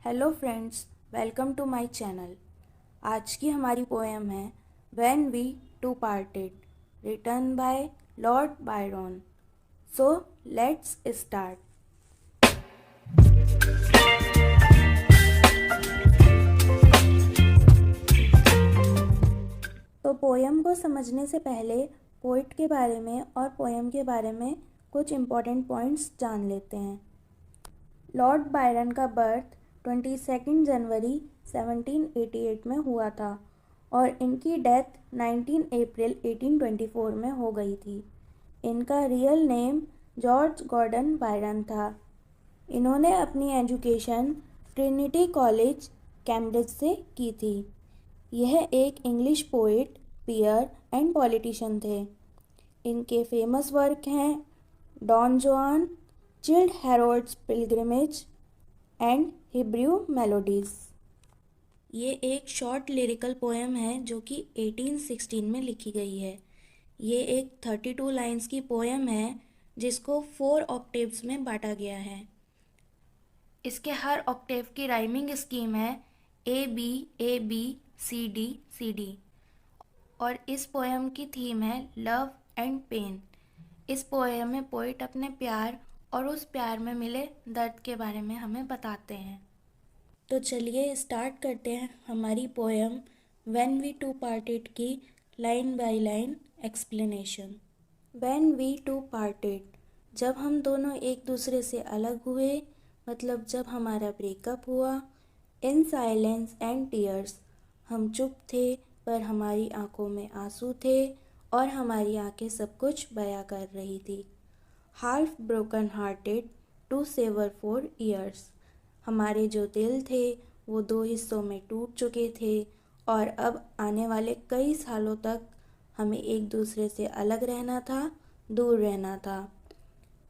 Hello friends, welcome to my channel. आज की हमारी पोएम है when we two parted, written by Lord Byron. So let's start. तो poem को समझने से पहले पोइट के बारे में और पोएम के बारे में कुछ इम्पोर्टेंट पॉइंट्स जान लेते हैं। लॉर्ड बायरन का बर्थ 22 जनवरी 1788 में हुआ था और इनकी डेथ 19 अप्रैल 1824 में हो गई थी। इनका real name George Gordon Byron था। इन्होंने अपनी एजुकेशन ट्रिनिटी कॉलेज कैम्ब्रिज से की थी। यह एक English poet, peer and politician थे। इनके फेमस वर्क हैं Don Juan, Childe Harold's pilgrimage and Hebrew melodies. ये एक शॉर्ट लिरिकल पोएम है जो कि 1816 में लिखी गई है। ये एक 32 लाइन्स की पोएम है जिसको 4 ऑक्टेव्स में बांटा गया है। इसके हर ऑक्टेव की राइमिंग स्कीम है ए बी सी डी और इस पोएम की थीम है लव एंड पेन। इस पोएम में पोइट अपने प्यार और उस प्यार में मिले दर्द के बारे में हमें बताते हैं। तो चलिए स्टार्ट करते हैं हमारी poem when we two parted की line by line explanation. When we two parted, जब हम दोनों एक दूसरे से अलग हुए, मतलब जब हमारा ब्रेकअप हुआ। इन साइलेंस एंड टीयर्स, हम चुप थे पर हमारी आंखों में आंसू थे और हमारी आंखें सब कुछ बयां कर रही थी। Half broken hearted to sever for years, हमारे जो दिल थे वो 2 हिस्सों में टूट चुके थे और अब आने वाले कई सालों तक हमें एक दूसरे से अलग रहना था, दूर रहना था।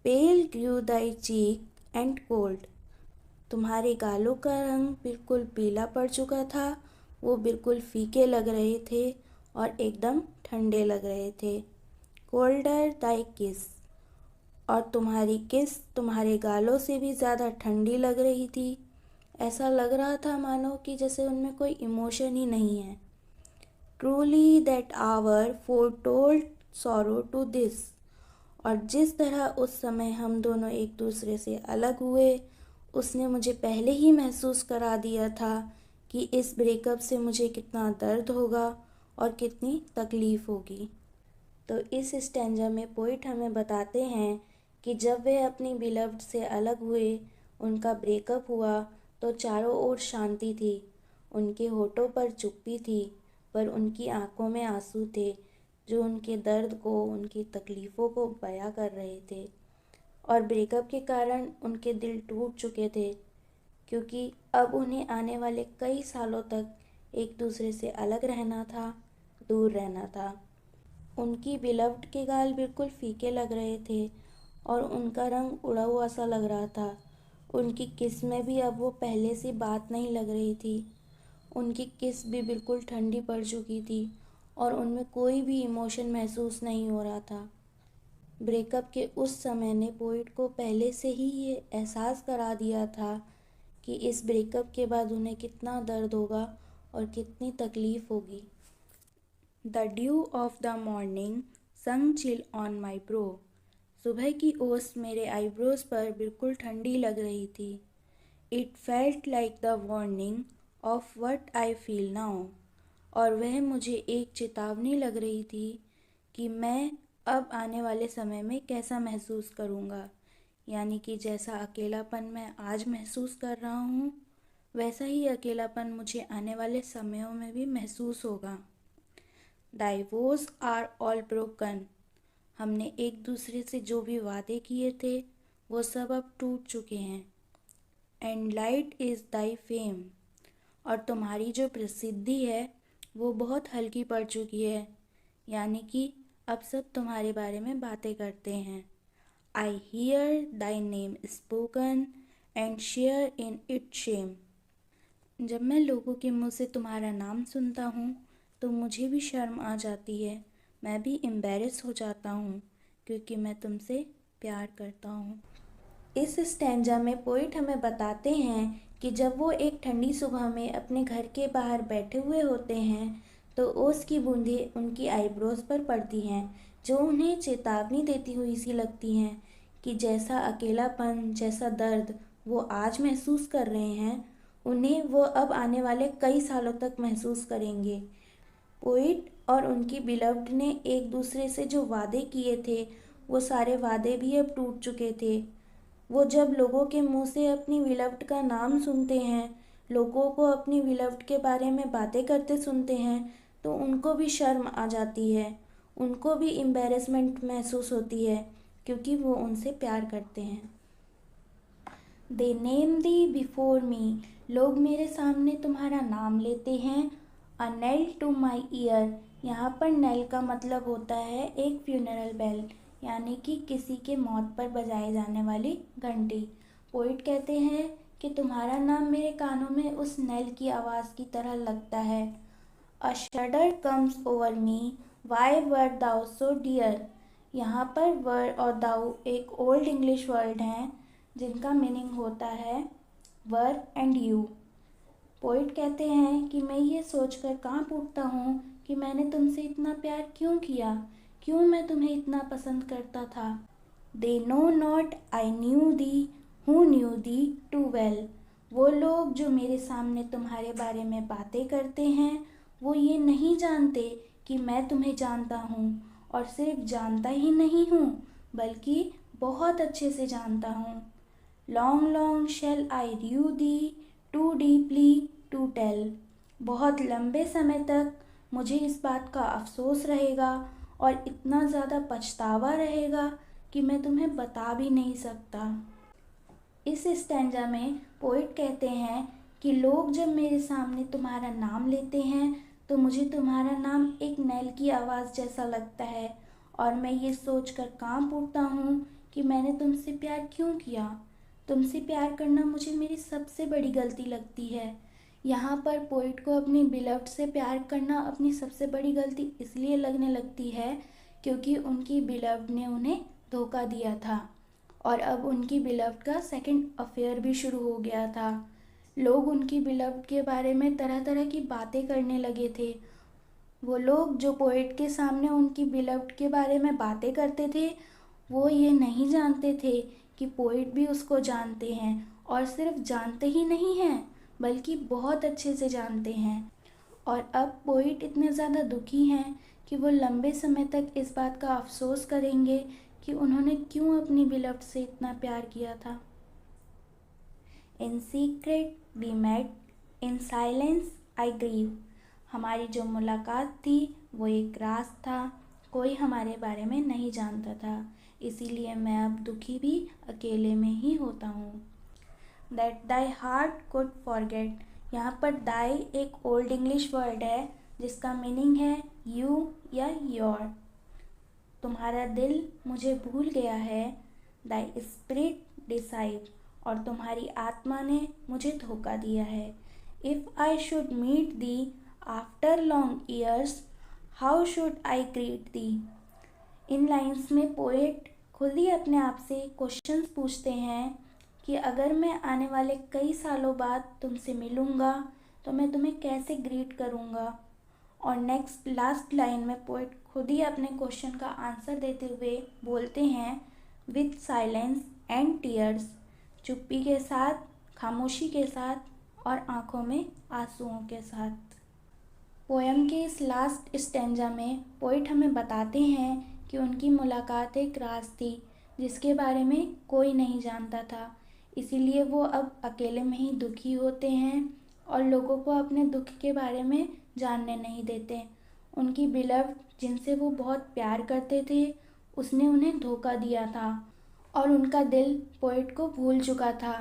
पेल ग्रू दाई चीक एंड कोल्ड, तुम्हारे गालों का रंग बिल्कुल पीला पड़ चुका था, वो बिल्कुल फीके लग रहे थे और एकदम ठंडे लग रहे थे। कोल्डर दाई किस, और तुम्हारी किस तुम्हारे गालों से भी ज़्यादा ठंडी लग रही थी। ऐसा लग रहा था मानो कि जैसे उनमें कोई इमोशन ही नहीं है। Truly that hour foretold sorrow to this, और जिस तरह उस समय हम दोनों एक दूसरे से अलग हुए, उसने मुझे पहले ही महसूस करा दिया था कि इस ब्रेकअप से मुझे कितना दर्द होगा और कितनी तकलीफ़ होगी। तो इस स्टैंजा में पोइट हमें बताते हैं कि जब वे अपनी बिलव्ड से अलग हुए, उनका ब्रेकअप हुआ, तो चारों ओर शांति थी। उनके होठों पर चुप्पी थी, पर उनकी आंखों में आंसू थे जो उनके दर्द को, उनकी तकलीफ़ों को बयां कर रहे थे। और ब्रेकअप के कारण उनके दिल टूट चुके थे क्योंकि अब उन्हें आने वाले कई सालों तक एक दूसरे से अलग रहना था, दूर रहना था। उनकी बिलव्ड के गाल बिल्कुल फीके लग रहे थे और उनका रंग उड़ा हुआ सा लग रहा था। उनकी किस में भी अब वो पहले सी बात नहीं लग रही थी। उनकी किस भी बिल्कुल ठंडी पड़ चुकी थी और उनमें कोई भी इमोशन महसूस नहीं हो रहा था। ब्रेकअप के उस समय ने पोइट को पहले से ही ये एहसास करा दिया था कि इस ब्रेकअप के बाद उन्हें कितना दर्द होगा और कितनी तकलीफ़ होगी। The due of the morning संग चिल ऑन माई ब्रो, सुबह की ओस मेरे आईब्रोज पर बिल्कुल ठंडी लग रही थी। It felt like the warning of what I feel now, और वह मुझे एक चेतावनी लग रही थी कि मैं अब आने वाले समय में कैसा महसूस करूँगा। यानी कि जैसा अकेलापन मैं आज महसूस कर रहा हूँ, वैसा ही अकेलापन मुझे आने वाले समयों में भी महसूस होगा। डाइवोर्स आर ऑल ब्रोकन, हमने एक दूसरे से जो भी वादे किए थे वो सब अब टूट चुके हैं। And light is Dai fame, और तुम्हारी जो प्रसिद्धि है वो बहुत हल्की पड़ चुकी है। यानी कि अब सब तुम्हारे बारे में बातें करते हैं। I hear thy name spoken and share in its shame, जब मैं लोगों के मुँह से तुम्हारा नाम सुनता हूँ तो मुझे भी शर्म आ जाती है, मैं भी एम्बैरेस हो जाता हूँ क्योंकि मैं तुमसे प्यार करता हूँ। इस स्टैंजा में पोइट हमें बताते हैं कि जब वो एक ठंडी सुबह में अपने घर के बाहर बैठे हुए होते हैं तो ओस की बूंदें उनकी आईब्रोज पर पड़ती हैं, जो उन्हें चेतावनी देती हुई सी लगती हैं कि जैसा अकेलापन, जैसा दर्द वो आज महसूस कर रहे हैं, उन्हें वो अब आने वाले कई सालों तक महसूस करेंगे। पोइट और उनकी बिलव्ड ने एक दूसरे से जो वादे किए थे, वो सारे वादे भी अब टूट चुके थे। वो जब लोगों के मुंह से अपनी बिलव्ड का नाम सुनते हैं, लोगों को अपनी बिलव्ड के बारे में बातें करते सुनते हैं, तो उनको भी शर्म आ जाती है, उनको भी एम्बैरेसमेंट महसूस होती है, क्योंकि वो उनसे प्यार करते हैं। दे नेम दी बिफोर मी, लोग मेरे सामने तुम्हारा नाम लेते हैं। A knell to my ear, यहाँ पर नेल का मतलब होता है एक फ्यूनरल बेल, यानी कि किसी के मौत पर बजाए जाने वाली घंटी। पोइट कहते हैं कि तुम्हारा नाम मेरे कानों में उस नेल की आवाज़ की तरह लगता है। A shudder comes over me, why were thou so dear, यहाँ पर वर और दाउ एक ओल्ड इंग्लिश वर्ड हैं जिनका मीनिंग होता है वर एंड यू। पोइट कहते हैं कि मैं ये सोचकर कांप उठता हूँ कि मैंने तुमसे इतना प्यार क्यों किया, क्यों मैं तुम्हें इतना पसंद करता था। They know not I knew thee, who knew thee too well, वो लोग जो मेरे सामने तुम्हारे बारे में बातें करते हैं, वो ये नहीं जानते कि मैं तुम्हें जानता हूँ, और सिर्फ जानता ही नहीं हूँ बल्कि बहुत अच्छे से जानता हूँ। लॉन्ग लॉन्ग शेल आई रू दी, टू डीपली टू टेल, बहुत लंबे समय तक मुझे इस बात का अफसोस रहेगा और इतना ज़्यादा पछतावा रहेगा कि मैं तुम्हें बता भी नहीं सकता। इस स्टैंजा में पोइट कहते हैं कि लोग जब मेरे सामने तुम्हारा नाम लेते हैं तो मुझे तुम्हारा नाम एक नैल की आवाज़ जैसा लगता है, और मैं ये सोचकर कांप उठता हूँ कि मैंने तुमसे प्यार क्यों किया। तुमसे प्यार करना मुझे मेरी सबसे बड़ी गलती लगती है। यहाँ पर पोइट को अपनी बिलव्ड से प्यार करना अपनी सबसे बड़ी गलती इसलिए लगने लगती है क्योंकि उनकी बिलव्ड ने उन्हें धोखा दिया था, और अब उनकी बिलव्ड का सेकंड अफेयर भी शुरू हो गया था। लोग उनकी बिलव्ड के बारे में तरह तरह की बातें करने लगे थे। वो लोग जो पोइट के सामने उनकी बिलव्ड के बारे में बातें करते थे, वो ये नहीं जानते थे कि पोइट भी उसको जानते हैं, और सिर्फ जानते ही नहीं हैं बल्कि बहुत अच्छे से जानते हैं। और अब पोइट इतने ज़्यादा दुखी हैं कि वो लंबे समय तक इस बात का अफसोस करेंगे कि उन्होंने क्यों अपनी बिलव्ड से इतना प्यार किया था। In secret we met, in silence I grieve, हमारी जो मुलाकात थी वो एक राज था, कोई हमारे बारे में नहीं जानता था, इसीलिए मैं अब दुखी भी अकेले में ही होता हूँ। That thy heart could forget, यहाँ पर दाई एक ओल्ड इंग्लिश वर्ड है जिसका मीनिंग है यू या योर। तुम्हारा दिल मुझे भूल गया है। दाई स्पिरिट डिसाइड, और तुम्हारी आत्मा ने मुझे धोखा दिया है। If I should meet thee after long years, how should I greet thee. इन लाइन्स में पोएट खुद ही अपने आप से क्वेश्चंस पूछते हैं कि अगर मैं आने वाले कई सालों बाद तुमसे मिलूँगा तो मैं तुम्हें कैसे ग्रीट करूँगा। और नेक्स्ट लास्ट लाइन में पोएट खुद ही अपने क्वेश्चन का आंसर देते हुए बोलते हैं विथ साइलेंस एंड टीयर्स, चुप्पी के साथ, खामोशी के साथ और आँखों में आंसुओं के साथ। पोएम के इस लास्ट स्टैंजा में पोइट हमें बताते हैं कि उनकी मुलाकात एक राज थी जिसके बारे में कोई नहीं जानता था, इसीलिए वो अब अकेले में ही दुखी होते हैं और लोगों को अपने दुख के बारे में जानने नहीं देते। उनकी बिलव्ड जिनसे वो बहुत प्यार करते थे, उसने उन्हें धोखा दिया था और उनका दिल पोइट को भूल चुका था।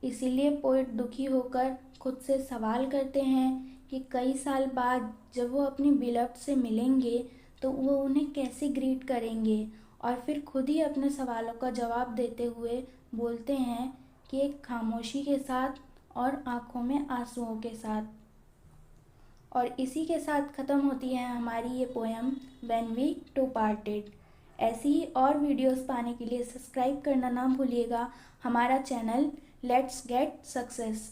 इसीलिए पोइट दुखी होकर खुद से सवाल करते हैं कि कई साल बाद जब वो अपनी बिलव्ड से मिलेंगे तो वो उन्हें कैसे ग्रीट करेंगे, और फिर खुद ही अपने सवालों का जवाब देते हुए बोलते हैं कि एक खामोशी के साथ और आँखों में आंसुओं के साथ। और इसी के साथ ख़त्म होती है हमारी ये poem when we two parted. ऐसी ही और वीडियोस पाने के लिए सब्सक्राइब करना ना भूलिएगा हमारा चैनल लेट्स गेट सक्सेस।